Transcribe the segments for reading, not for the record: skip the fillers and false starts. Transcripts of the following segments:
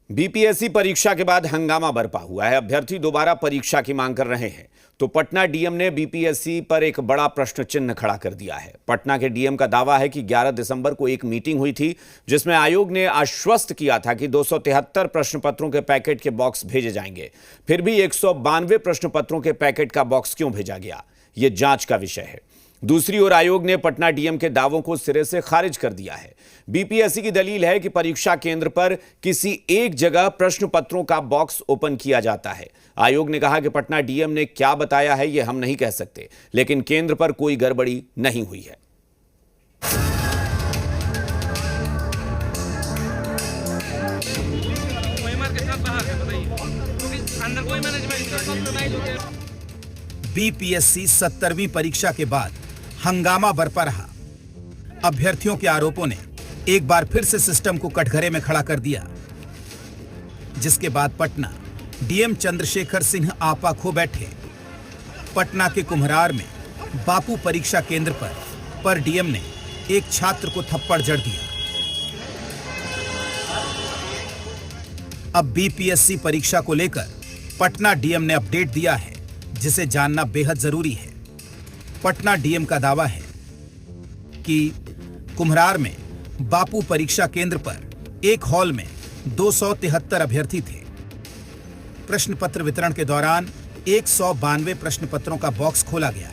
BPSC परीक्षा के बाद हंगामा बरपा हुआ है। अभ्यर्थी दोबारा परीक्षा की मांग कर रहे हैं तो पटना डीएम ने बीपीएससी पर एक बड़ा प्रश्न चिन्ह खड़ा कर दिया है। पटना के डीएम का दावा है कि 11 दिसंबर को एक मीटिंग हुई थी जिसमें आयोग ने आश्वस्त किया था कि 273 प्रश्न पत्रों के पैकेट के बॉक्स भेजे जाएंगे। फिर भी 192 प्रश्न पत्रों के पैकेट का बॉक्स क्यों भेजा गया, यह जांच का विषय है। दूसरी ओर आयोग ने पटना डीएम के दावों को सिरे से खारिज कर दिया है। बीपीएससी की दलील है कि परीक्षा केंद्र पर किसी एक जगह प्रश्न पत्रों का बॉक्स ओपन किया जाता है। आयोग ने कहा कि पटना डीएम ने क्या बताया है यह हम नहीं कह सकते, लेकिन केंद्र पर कोई गड़बड़ी नहीं हुई है। बीपीएससी 70वीं परीक्षा के बाद हंगामा बरपा रहा। अभ्यर्थियों के आरोपों ने एक बार फिर से सिस्टम को कटघरे में खड़ा कर दिया, जिसके बाद पटना डीएम चंद्रशेखर सिंह आपा खो बैठे। पटना के कुम्हरार में बापू परीक्षा केंद्र पर डीएम ने एक छात्र को थप्पड़ जड़ दिया। अब बीपीएससी परीक्षा को लेकर पटना डीएम ने अपडेट दिया है, जिसे जानना बेहद जरूरी है। पटना डीएम का दावा है कि कुम्हरार में बापू परीक्षा केंद्र पर एक हॉल में 273 अभ्यर्थी थे। प्रश्न पत्र वितरण के दौरान 192 प्रश्न पत्रों का बॉक्स खोला गया।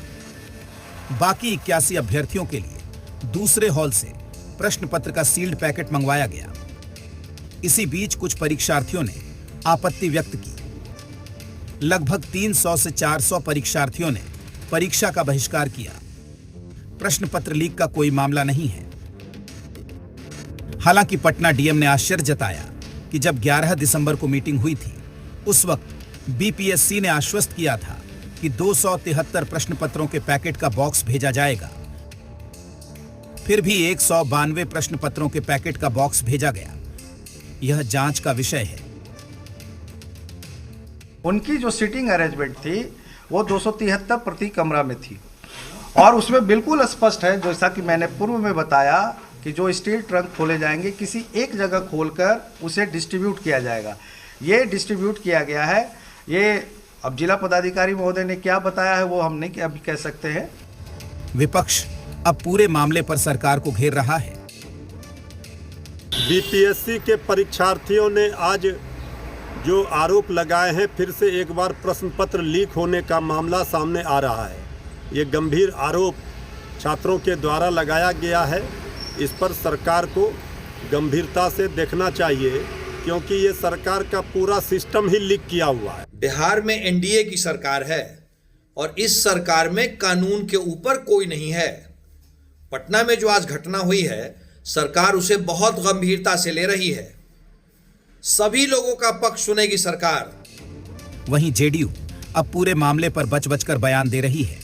बाकी 81 अभ्यर्थियों के लिए दूसरे हॉल से प्रश्न पत्र का सील्ड पैकेट मंगवाया गया। इसी बीच कुछ परीक्षार्थियों ने आपत्ति व्यक्त की। लगभग 300 से 400 परीक्षार्थियों ने परीक्षा का बहिष्कार किया। प्रश्न पत्र लीक का कोई मामला नहीं है। हालांकि पटना डीएम ने आश्चर्य जताया कि जब 11 दिसंबर को मीटिंग हुई थी, उस वक्त बीपीएससी ने आश्वस्त किया था कि 273 प्रश्न पत्रों के पैकेट का बॉक्स भेजा जाएगा। फिर भी 192 प्रश्न पत्रों के पैकेट का बॉक्स भेजा गया। यह जांच का विषय है। उनकी जो सीटिंग अरेंजमेंट थी वो 273 प्रति कमरा में थी और उसमें बिल्कुल स्पष्ट है, जैसा कि मैंने पूर्व में बताया, कि जो स्टील ट्रंक खोले जाएंगे किसी एक जगह खोलकर उसे डिस्ट्रीब्यूट किया जाएगा। ये डिस्ट्रीब्यूट किया गया है। ये अब जिला पदाधिकारी महोदय ने क्या बताया है वो हम नहीं अभी कह सकते हैं। विपक्ष अब पूरे मामले पर सरकार को घेर रहा है। बीपीएससी के परीक्षार्थियों ने आज जो आरोप लगाए हैं, फिर से एक बार प्रश्न पत्र लीक होने का मामला सामने आ रहा है। ये गंभीर आरोप छात्रों के द्वारा लगाया गया है। इस पर सरकार को गंभीरता से देखना चाहिए, क्योंकि ये सरकार का पूरा सिस्टम ही लीक किया हुआ है। बिहार में एनडीए की सरकार है और इस सरकार में कानून के ऊपर कोई नहीं है। पटना में जो आज घटना हुई है, सरकार उसे बहुत गंभीरता से ले रही है। सभी लोगों का पक्ष सुनेगी सरकार। वहीं जेडीयू अब पूरे मामले पर बच-बच कर बयान दे रही है।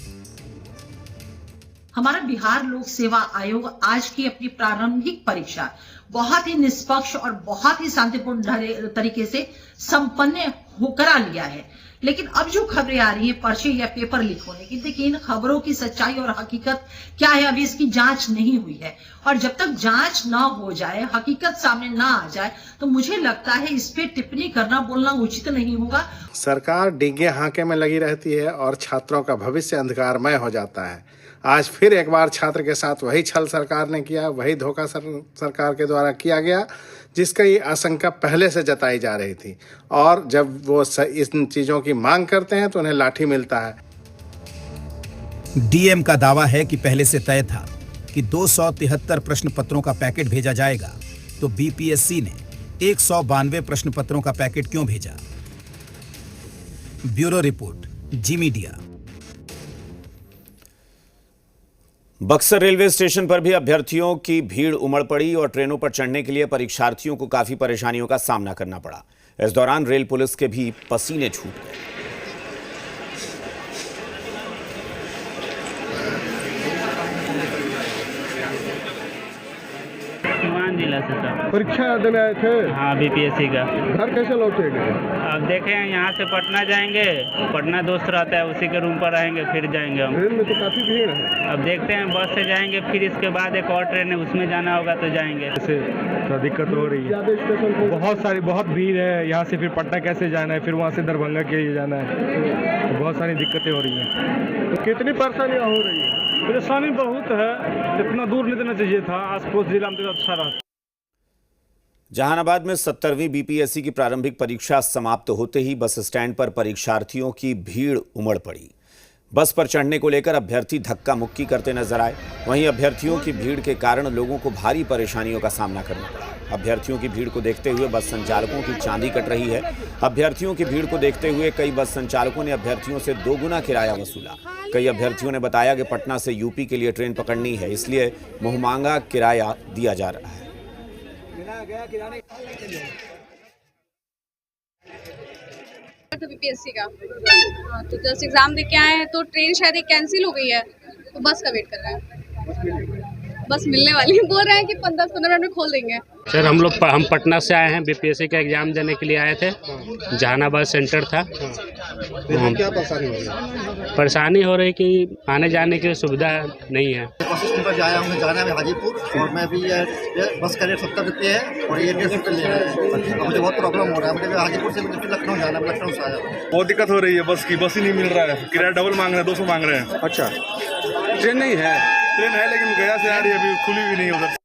हमारा बिहार लोक सेवा आयोग आज की अपनी प्रारंभिक परीक्षा बहुत ही निष्पक्ष और बहुत ही शांतिपूर्ण तरीके से संपन्न करा लिया है। लेकिन अब जो खबरें आ रही हैं पर्चे या पेपर लीक होने की, देखिए इन खबरों की सच्चाई और हकीकत क्या है, अभी इसकी जांच नहीं हुई है। और जब तक जांच ना हो जाए, हकीकत सामने ना आ जाए, तो मुझे लगता है इस पे टिप्पणी करना बोलना उचित नहीं होगा। सरकार डींगे हाँके में लगी रहती है और छात्रों का भविष्य अंधकारमय हो जाता है। आज फिर एक बार छात्र के साथ वही छल सरकार ने किया, वही धोखा सरकार के द्वारा किया गया, जिसका ये आशंका पहले से जताई जा रही थी। और जब वो इन चीज़ों की मांग करते हैं तो उन्हें लाठी मिलता है। डीएम का दावा है कि पहले से तय था कि 273 प्रश्न पत्रों का पैकेट भेजा जाएगा, तो बीपीएससी ने 192 प्रश्न पत्रों का पैकेट क्यों भेजा? ब्यूरो रिपोर्ट, जी मीडिया। बक्सर रेलवे स्टेशन पर भी अभ्यर्थियों की भीड़ उमड़ पड़ी और ट्रेनों पर चढ़ने के लिए परीक्षार्थियों को काफी परेशानियों का सामना करना पड़ा। इस दौरान रेल पुलिस के भी पसीने छूट गए। सीवान जिला से सब। परीक्षा देने आए थे? हाँ, बीपीएससी का। घर कैसे लौटेंगे? अब देखें, यहाँ से पटना जाएंगे, पटना दोस्त रहता है उसी के रूम पर रहेंगे, फिर जाएंगे हम। ट्रेन में तो काफी भीड़ है। अब देखते हैं, बस से जाएंगे, फिर इसके बाद एक और ट्रेन है उसमें जाना होगा तो जाएंगे। तो दिक्कत हो रही है, बहुत भीड़ है। यहाँ से फिर पटना कैसे जाना है, फिर वहाँ से दरभंगा के लिए जाना है, तो बहुत सारी दिक्कतें हो रही हैं। तो कितनी परेशानियाँ हो रही है? परेशानी बहुत है, इतना दूर नहीं देना चाहिए था, आस पड़ोस जिला में तो अच्छा रहता। जहानाबाद में 70वीं बीपीएससी की प्रारंभिक परीक्षा समाप्त होते ही बस स्टैंड पर परीक्षार्थियों की भीड़ उमड़ पड़ी। बस पर चढ़ने को लेकर अभ्यर्थी धक्का मुक्की करते नजर आए। वहीं अभ्यर्थियों की भीड़ के कारण लोगों को भारी परेशानियों का सामना करना पड़ा। अभ्यर्थियों की भीड़ को देखते हुए बस संचालकों की चांदी कट रही है। अभ्यर्थियों की भीड़ को देखते हुए कई बस संचालकों ने अभ्यर्थियों से 2 गुना किराया वसूला। कई अभ्यर्थियों ने बताया कि पटना से यूपी के लिए ट्रेन पकड़नी है, इसलिए मुंहमांगा किराया दिया जा रहा है। तो बीपीएससी का तो जस्ट एग्जाम दे के आए हैं, तो ट्रेन शायद एक कैंसिल हो गई है, तो बस का वेट कर रहे हैं। बस मिलने वाली है, बोल रहे हैं कि 10-15 मिनट में खोल देंगे। सर हम पटना से आए हैं, बीपीएससी का एग्जाम देने के लिए आए थे। जहानाबाद सेंटर था। क्या परेशानी हो रही? परेशानी हो रही कि आने जाने की सुविधा नहीं है। पर जाया हमने जाना है हाजीपुर, और मैं भी ये बस का रेट 70 रुपये है और ये 150 रुपये ले रहा है। मुझे बहुत प्रॉब्लम हो रहा है, मुझे हाजीपुर से मुझे लखनऊ जाना है, लखनऊ से आया। बहुत दिक्कत हो रही है, बस ही नहीं मिल रहा है, किराया डबल मांग रहे हैं, 200 मांग रहे हैं। अच्छा, ट्रेन नहीं है? ट्रेन है लेकिन गया से आ रही है, अभी खुली भी नहीं उधर।